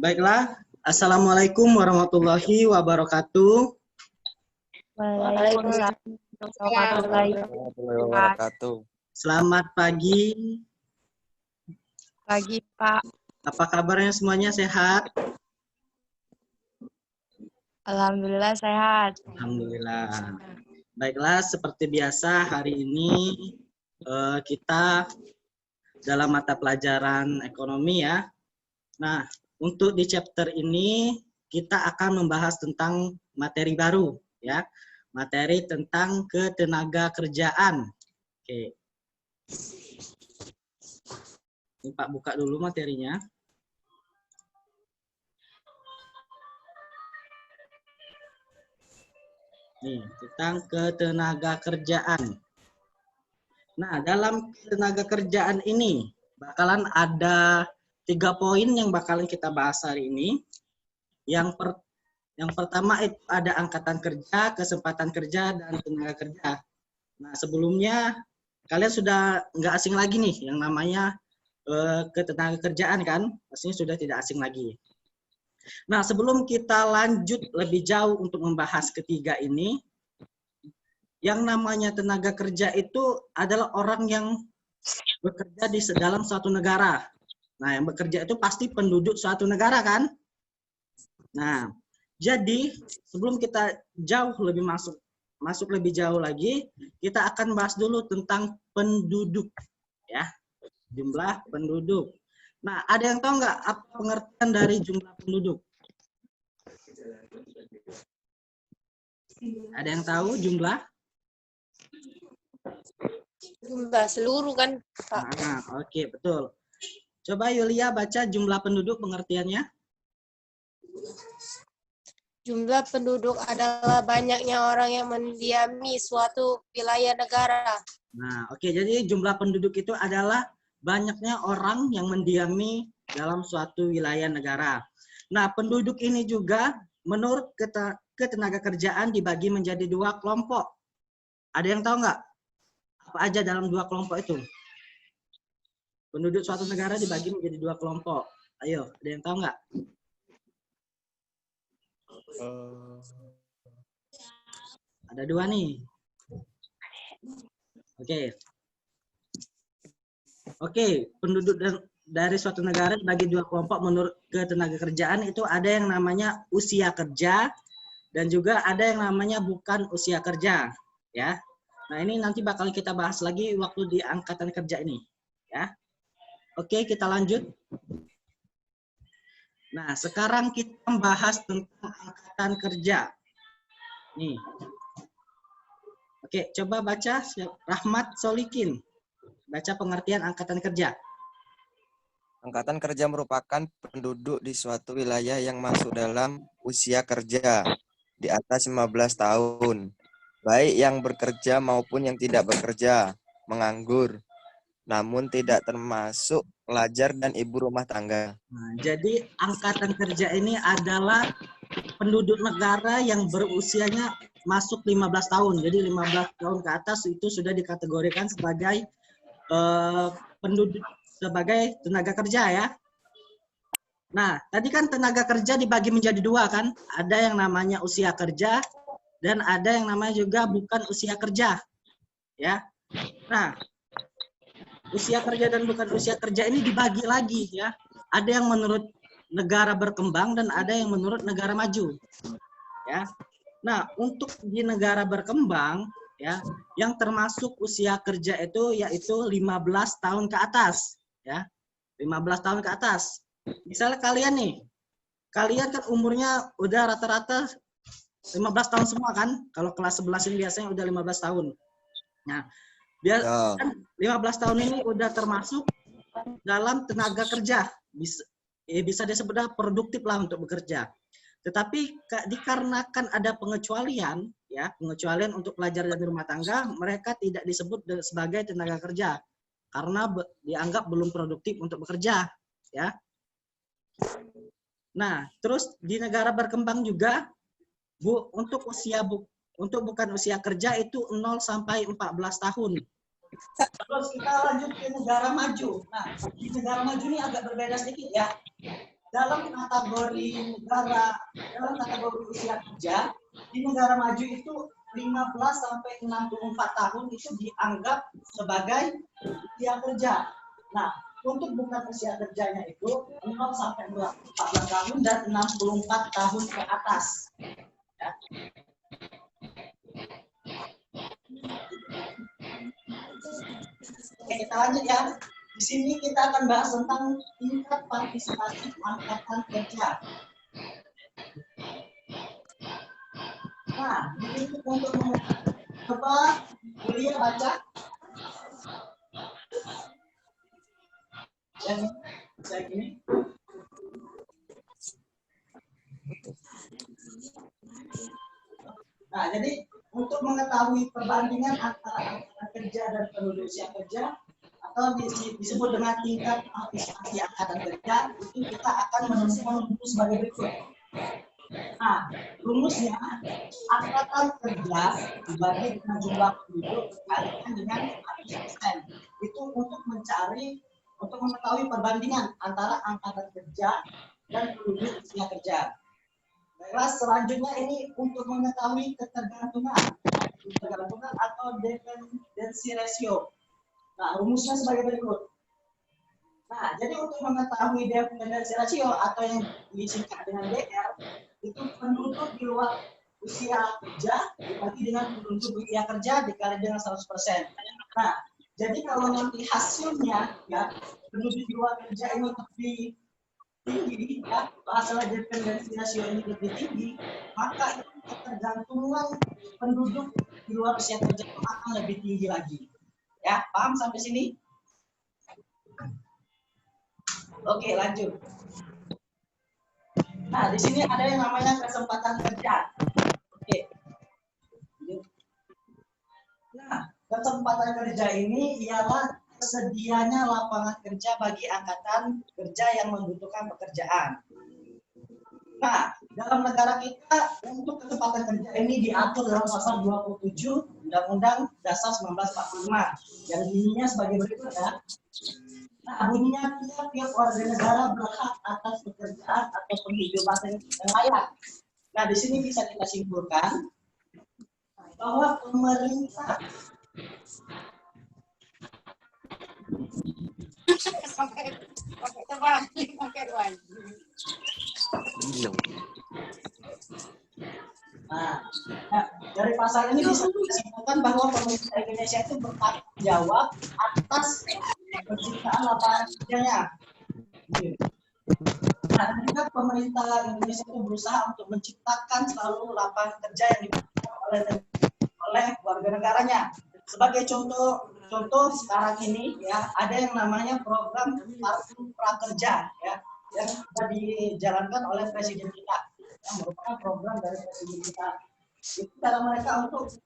Baiklah, Assalamualaikum warahmatullahi wabarakatuh. Waalaikumsalam warahmatullahi wabarakatuh. Selamat pagi. Pagi, Pak. Apa kabarnya semuanya, sehat? Alhamdulillah sehat. Alhamdulillah. Baiklah, seperti biasa hari ini kita dalam mata pelajaran ekonomi ya. Nah, untuk di chapter ini kita akan membahas tentang materi baru ya. Materi tentang ketenaga kerjaan. Oke. Ini Pak buka dulu materinya. Nih, tentang ketenaga kerjaan. Nah, dalam tenaga kerjaan ini bakalan ada 3 poin yang bakalan kita bahas hari ini. Yang pertama itu ada angkatan kerja, kesempatan kerja, dan tenaga kerja. Nah, sebelumnya kalian sudah nggak asing lagi nih yang namanya ketenaga kerjaan kan? Pastinya sudah tidak asing lagi. Nah, sebelum kita lanjut lebih jauh untuk membahas ketiga ini, yang namanya tenaga kerja itu adalah orang yang bekerja di dalam suatu negara. Nah, yang bekerja itu pasti penduduk suatu negara kan? Nah, jadi sebelum kita jauh lebih masuk lebih jauh lagi, kita akan bahas dulu tentang penduduk ya. Jumlah penduduk. Nah, ada yang tahu nggak apa pengertian dari jumlah penduduk? Ada yang tahu jumlah? Jumlah seluruh kan, Pak? Nah, oke, betul. Coba Yulia baca jumlah penduduk pengertiannya. Jumlah penduduk adalah banyaknya orang yang mendiami suatu wilayah negara. Nah, oke, jadi jumlah penduduk itu adalah banyaknya orang yang mendiami dalam suatu wilayah negara. Nah, penduduk ini juga menurut ketenaga kerjaan dibagi menjadi 2 kelompok. Ada yang tahu nggak? Apa aja dalam 2 kelompok itu? Penduduk suatu negara dibagi menjadi 2 kelompok. Ayo, ada yang tahu nggak? Ada 2 nih. Oke, penduduk dari suatu negara dibagi 2 kelompok menurut ketenaga kerjaan itu ada yang namanya usia kerja dan juga ada yang namanya bukan usia kerja, ya. Nah, ini nanti bakal kita bahas lagi waktu di angkatan kerja ini, ya. Oke, kita lanjut. Nah, sekarang kita membahas tentang angkatan kerja. Nih. Oke, coba baca Rahmat Solikin. Baca pengertian angkatan kerja. Angkatan kerja merupakan penduduk di suatu wilayah yang masuk dalam usia kerja di atas 15 tahun, baik yang bekerja maupun yang tidak bekerja, menganggur, namun tidak termasuk pelajar dan ibu rumah tangga. Nah, jadi angkatan kerja ini adalah penduduk negara yang berusianya masuk 15 tahun. Jadi 15 tahun ke atas itu sudah dikategorikan sebagai penduduk sebagai tenaga kerja ya. Nah, tadi kan tenaga kerja dibagi menjadi 2 kan? Ada yang namanya usia kerja dan ada yang namanya juga bukan usia kerja. Ya. Nah, usia kerja dan bukan usia kerja ini dibagi lagi ya. Ada yang menurut negara berkembang dan ada yang menurut negara maju. Ya. Nah, untuk di negara berkembang ya, yang termasuk usia kerja itu yaitu 15 tahun ke atas ya. 15 tahun ke atas. Misalnya kalian nih, kalian kan umurnya udah rata-rata 15 tahun semua kan? Kalau kelas 11 ini biasanya udah 15 tahun. Nah, kan 15 tahun ini udah termasuk dalam tenaga kerja. Bisa disebut produktif lah untuk bekerja. Tetapi dikarenakan ada pengecualian, ya pengecualian untuk pelajar dan rumah tangga, mereka tidak disebut sebagai tenaga kerja karena dianggap belum produktif untuk bekerja, ya. Nah, terus di negara berkembang juga, untuk bukan usia kerja itu 0 sampai 14 tahun. Terus kita lanjut ke negara maju. Nah, di negara maju ini agak berbeda sedikit ya. dalam kategori negara, dalam kategori usia kerja, di negara maju itu 15 sampai 64 tahun itu dianggap sebagai usia kerja. Nah, untuk bukan usia kerjanya itu 0 sampai 14 tahun dan 64 tahun ke atas. Ya. Oke, kita lanjut ya. Di sini kita akan bahas tentang tingkat partisipasi angkatan kerja. Nah, ini untuk coba kuliah baca. Yang ini. Nah, jadi untuk mengetahui perbandingan antara angkatan kerja dan penduduk usia kerja atau disebut dengan tingkat partisipasi angkatan kerja, itu kita akan menemukan rumus sebagai berikut. Nah, rumusnya angkatan kerja dibagi dengan jumlah penduduk dikalikan dengan 100%. Itu untuk mengetahui perbandingan antara angkatan kerja dan penduduk usia kerja. Baiklah, selanjutnya ini untuk mengetahui ketergantungan atau dependency ratio. Nah, rumusnya sebagai berikut. Nah, jadi untuk mengetahui dependency ratio atau yang disingkat dengan DR, itu penduduk di luar usia kerja dibagi dengan penduduk usia kerja dikali dengan 100%. Nah, jadi kalau nanti hasilnya ya penduduk di luar kerja ini lebih tinggi, ya, masalah dependensi rasio ini lebih tinggi, maka itu ketergantungan penduduk di luar usia kerja akan lebih tinggi lagi. Ya, paham sampai sini? Oke, lanjut. Nah, di sini ada yang namanya kesempatan kerja. Oke. Nah, kesempatan kerja ini ialah tersedianya lapangan kerja bagi angkatan kerja yang membutuhkan pekerjaan. Nah, dalam negara kita untuk kesempatan kerja ini diatur dalam pasal 27 Undang-Undang Dasar 1945 yang bunyinya sebagai berikut ya. Nah, bunyinya tiap warga negara berhak atas pekerjaan atau penghidupan yang layak. Nah, di sini bisa kita simpulkan bahwa pemerintah Nah, dari pasal ini bisa disimpulkan bahwa pemerintah Indonesia itu bertanggung jawab atas penciptaan lapangan kerjanya. Nah, juga pemerintah Indonesia itu berusaha untuk menciptakan selalu lapangan kerja yang dibutuhkan oleh warga negaranya. Sebagai contoh sekarang ini ya ada yang namanya program Kartu Prakerja ya yang sudah dijalankan oleh Presiden kita, yang merupakan program dari Presiden kita. Itu cara mereka untuk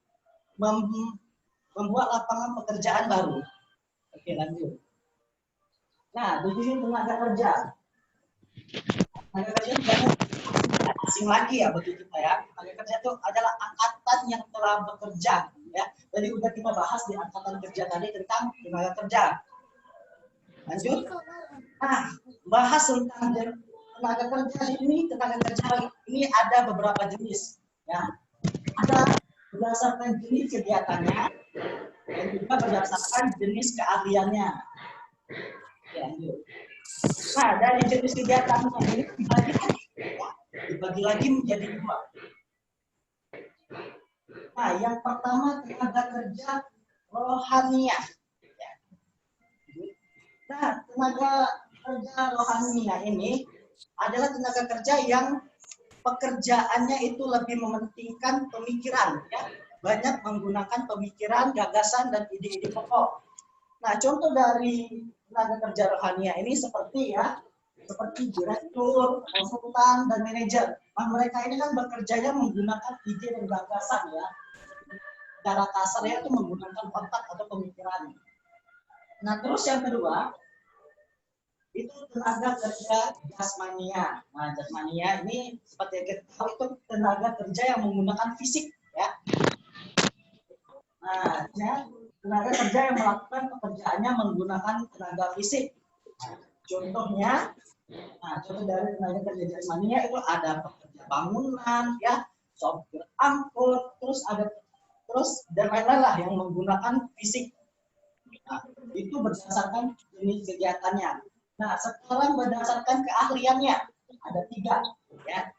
membuat lapangan pekerjaan baru. Oke, lanjut. Nah, di sini tenaga kerja. Tenaga kerja itu bukan asing lagi ya bagi kita ya. Tenaga kerja itu adalah angkatan yang telah bekerja ya. Jadi udah kita bahas di angkatan kerja tadi tentang tenaga kerja. Lanjut. Nah, bahas tentang tenaga kerja ini, tenaga kerja ini ada beberapa jenis ya. Ada berdasarkan jenis kegiatannya dan juga berdasarkan jenis keahliannya. Ya, lanjut. Nah, dari jenis kegiatannya ini dibagi lagi menjadi dua. Nah, yang pertama tenaga kerja rohaniah. Nah, tenaga kerja rohaniah ini adalah tenaga kerja yang pekerjaannya itu lebih mementingkan pemikiran, ya, banyak menggunakan pemikiran, gagasan, dan ide-ide pokok. Nah, contoh dari tenaga kerja rohaniah ini seperti direktur, konsultan, dan manajer. Nah, mereka ini kan bekerjanya menggunakan ide dan gagasan ya. Cara kasarnya itu menggunakan otak atau pemikiran. Nah, terus yang kedua itu tenaga kerja jasmania. Nah, jasmania ini seperti yang kita tahu itu tenaga kerja yang menggunakan fisik ya. Nah, tenaga kerja yang melakukan pekerjaannya menggunakan tenaga fisik. Contohnya Nah, contoh dari tenaga kerja jasmaninya itu ada pekerja bangunan, ya, sopir angkut, terus dan lain-lain lah yang menggunakan fisik. Nah, itu berdasarkan jenis kegiatannya. Nah, sekarang berdasarkan keahliannya ada 3, ya.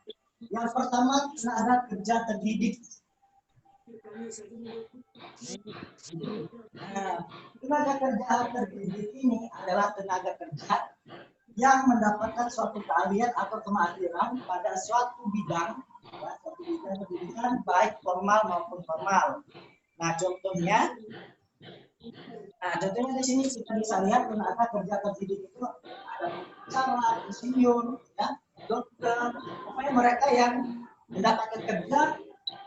Yang pertama tenaga kerja terdidik. Nah, tenaga kerja terdidik ini adalah tenaga kerja yang mendapatkan suatu keahlian atau kemahiriran pada suatu bidang, ya, suatu bidang pendidikan baik formal maupun formal. Nah, contohnya di sini kita bisa lihat tenaga kerja terdidik itu ada pengacara, insinyur, ya, dokter, pokoknya mereka yang mendapatkan kerja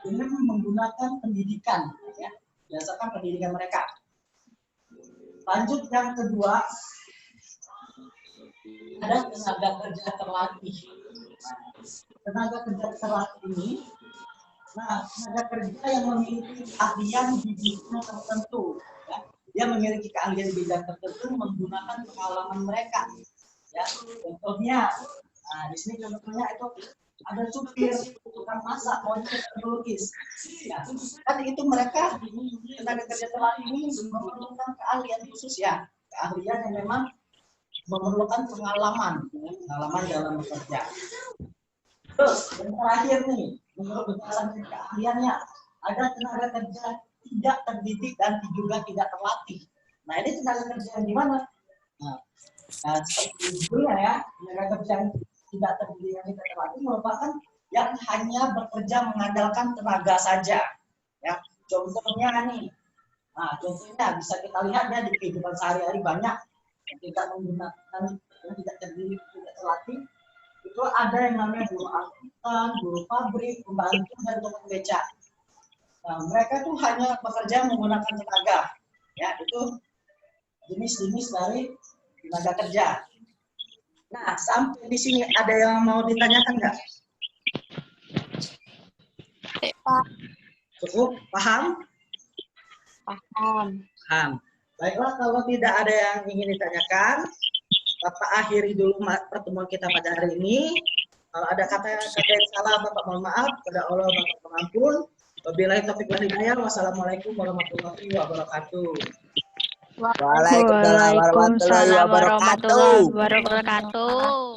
dengan menggunakan pendidikan, ya, berdasarkan pendidikan mereka. Lanjut yang kedua, ada tenaga kerja terlatih. Tenaga kerja terlatih ini, tenaga kerja yang memiliki keahlian di bidang tertentu, ya. Dia memiliki keahlian di bidang tertentu menggunakan pengalaman mereka, ya. Contohnya, di sini contohnya itu ada supir, tukang masak, ojek, pelukis, ya. Kan itu mereka tenaga kerja terlatih ini memerlukan keahlian khusus, ya, keahlian yang memang memerlukan pengalaman dalam bekerja. Terus yang terakhir nih, menurut berdasarkan keahliannya, ada tenaga kerja tidak terdidik dan juga tidak terlatih. Nah, ini tenaga kerja yang gimana? Nah, seperti judulnya, ya, tenaga kerja yang tidak terdidik dan tidak terlatih merupakan yang hanya bekerja mengandalkan tenaga saja. Ya, contohnya nih, contohnya bisa kita lihat ya di kehidupan sehari-hari banyak yang tidak menggunakan, yang tidak terdidik, tidak terlatih. Itu ada yang namanya buruh angkutan, buruh pabrik, pembantu, dan tukang beca. Nah, mereka tuh hanya bekerja menggunakan tenaga. Ya, itu jenis-jenis dari tenaga kerja. Nah, sampai di sini ada yang mau ditanyakan nggak? Pak. Cukup? Paham? Paham. Paham. Baiklah, kalau tidak ada yang ingin ditanyakan, Bapak akhiri dulu pertemuan kita pada hari ini. Kalau ada kata yang salah, Bapak mohon maaf. Kepada Allah, Bapak pengampun. Wabillahi taufiq wal hidayah. Wassalamualaikum warahmatullahi wabarakatuh. Waalaikumsalam warahmatullahi wabarakatuh. Wabarakatuh.